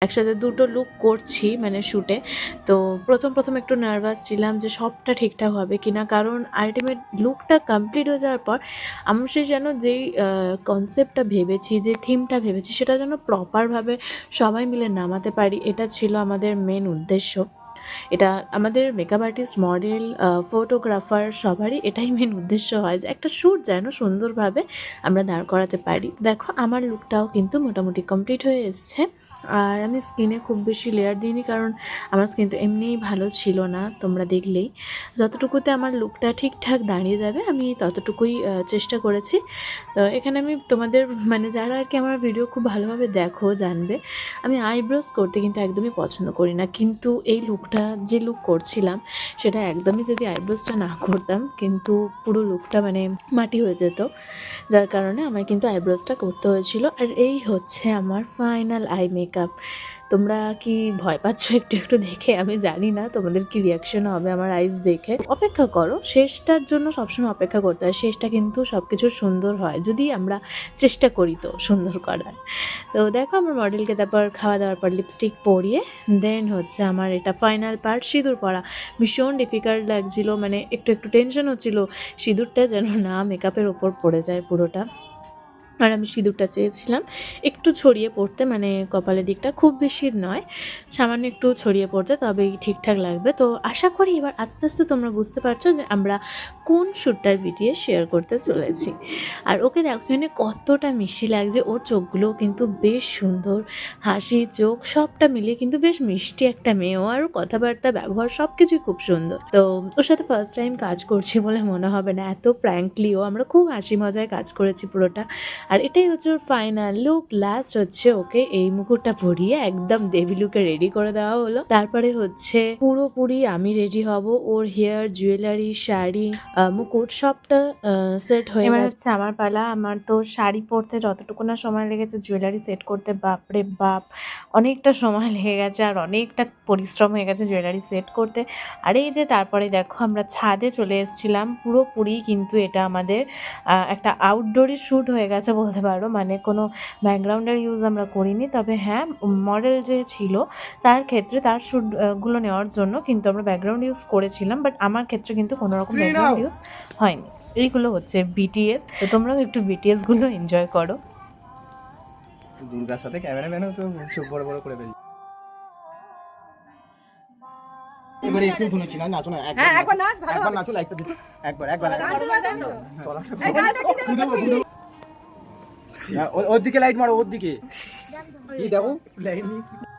একসাথে দুটো লুক করছি মানে শ্যুটে। তো প্রথম একটু নার্ভাস ছিলাম যে সবটা ঠিকঠাক হবে কিনা, কারণ আল্টিমেট লুকটা কমপ্লিট হয়ে যাওয়ার পর আমরা সেই যেন যেই কনসেপ্টটা ভেবেছি, যে থিমটা ভেবেছি, সেটা যেন প্রপারভাবে সবাই মিলে নামাতে পারি। এটা ছিল আমাদের মেন উদ্দেশ্য। এটা আমাদের মেকআপ আর্টিস্ট, মডেল, ফটোগ্রাফার সবারই এটাই মেন উদ্দেশ্য হয় যে একটা শ্যুট যেন সুন্দরভাবে আমরা দাঁড় করাতে পারি। দেখো আমার লুকটাও কিন্তু মোটামুটি কমপ্লিট হয়ে এসছে। আর আমি স্কিনে খুব বেশি লেয়ার দিইনি, কারণ আমার স্কিন তো এমনিই ভালো ছিল না, তোমরা দেখলেই। যতটুকুতে আমার লুকটা ঠিকঠাক দাঁড়িয়ে যাবে আমি ততটুকুই চেষ্টা করেছি। তো এখানে আমি তোমাদের মানে যারা আর কি আমার ভিডিও খুব ভালোভাবে দেখো জানবে আমি আইব্রোস করতে কিন্তু একদমই পছন্দ করি না, কিন্তু এই লুকটা যে লুক করছিলাম সেটা একদমই যদি আইব্রোসটা না করতাম কিন্তু পুরো লুকটা মানে মাটি হয়ে যেত, যার কারণে আমায় কিন্তু আইব্রোসটা করতে হয়েছিল। আর এই হচ্ছে আমার ফাইনাল আই মেকআপ। তোমরা কি ভয় পাচ্ছ একটু একটু দেখে? আমি জানি না তোমাদের কি রিয়াকশন হবে আমার আইস দেখে। অপেক্ষা করো, শেষটার জন্য সবসময় অপেক্ষা করতে হয়। শেষটা কিন্তু সব কিছু সুন্দর হয় যদি আমরা চেষ্টা করি তো সুন্দর করার। তো দেখো আমার মডেলকে তারপর খাওয়া দাওয়ার পর লিপস্টিক পরিয়ে দেন হচ্ছে আমার এটা ফাইনাল পার্ট, সিঁদুর পরা। ভীষণ ডিফিকাল্ট লাগছিলো, মানে একটু টেনশন হচ্ছিলো সিঁদুরটা যেন না মেকআপের ওপর পড়ে যায় পুরোটা। আর আমি সিঁদুরটা চেয়েছিলাম একটু ছড়িয়ে পড়তে, মানে কপালের দিকটা খুব বেশি নয়, সামান্য একটু ছড়িয়ে পড়তে, তবেই ঠিকঠাক লাগবে। তো আশা করি এবার আস্তে আস্তে তোমরা বুঝতে পারছো যে আমরা কোন শ্যুটটার ভিডিও শেয়ার করতে চলেছি। আর ওকে দেখো এখানে কতটা মিষ্টি লাগছে, ওর চোখগুলোও কিন্তু বেশ সুন্দর, হাসি চোখ সবটা মিলিয়ে কিন্তু বেশ মিষ্টি একটা মেয়ে। ও আর কথাবার্তা ব্যবহার সব কিছুই খুব সুন্দর। তো ওর সাথে ফার্স্ট টাইম কাজ করছি বলে মনে হবে না, এত ফ্র্যাঙ্কলিও আমরা খুব হাসি মজায় কাজ করেছি পুরোটা। আর এটাই হচ্ছে ওর ফাইনাল লুক। লাস্ট হচ্ছে ওকে এই মুকুটটা পরিয়ে একদম দেবী লুকে রেডি করে দেওয়া হলো। তারপরে হচ্ছে পুরোপুরি আমি রেডি হব, ওর হেয়ার, জুয়েলারি, শাড়ি, মুকুট সবটা সেট হয়ে এবার হচ্ছে আমার পালা। আমার তো শাড়ি পরতে যতটুকু না সময় লেগেছে, জুয়েলারি সেট করতে বাপরে বাপ অনেকটা সময় লেগে গেছে, আর অনেকটা পরিশ্রম হয়ে গেছে জুয়েলারি সেট করতে। আর এই যে তারপরে দেখো আমরা ছাদে চলে এসেছিলাম, পুরোপুরি কিন্তু এটা আমাদের একটা আউটডোরে শ্যুট হয়ে গেছে বলতে পারো, মানে কোনো ব্যাকগ্রাউন্ডের ইউজ আমরা করিনি। তবে হ্যাঁ, মডেল যে ছিল তার ক্ষেত্রে তার শ্যুটগুলো নেওয়ার জন্য কিন্তু আমরা ব্যাকগ্রাউন্ড ইউজ করেছিলাম, বাট আমার ক্ষেত্রে কিন্তু কোনো রকম ব্যাকগ্রাউন্ড ইউজ হয়নি। এইগুলো হচ্ছে বিটিএস, তো তোমরাও একটু বিটিএসগুলো এনজয় করো। দুর্গার সাথে ক্যামেরাম্যানও তো চোখ বড় বড় করে ফেলি। এবারে একটু শুনেছি না, নাচো না, একবার নাচো, লাইটটা দিতে একবার ওর দিকে লাইট মারো, ওর দিকে কি দেখো লাইট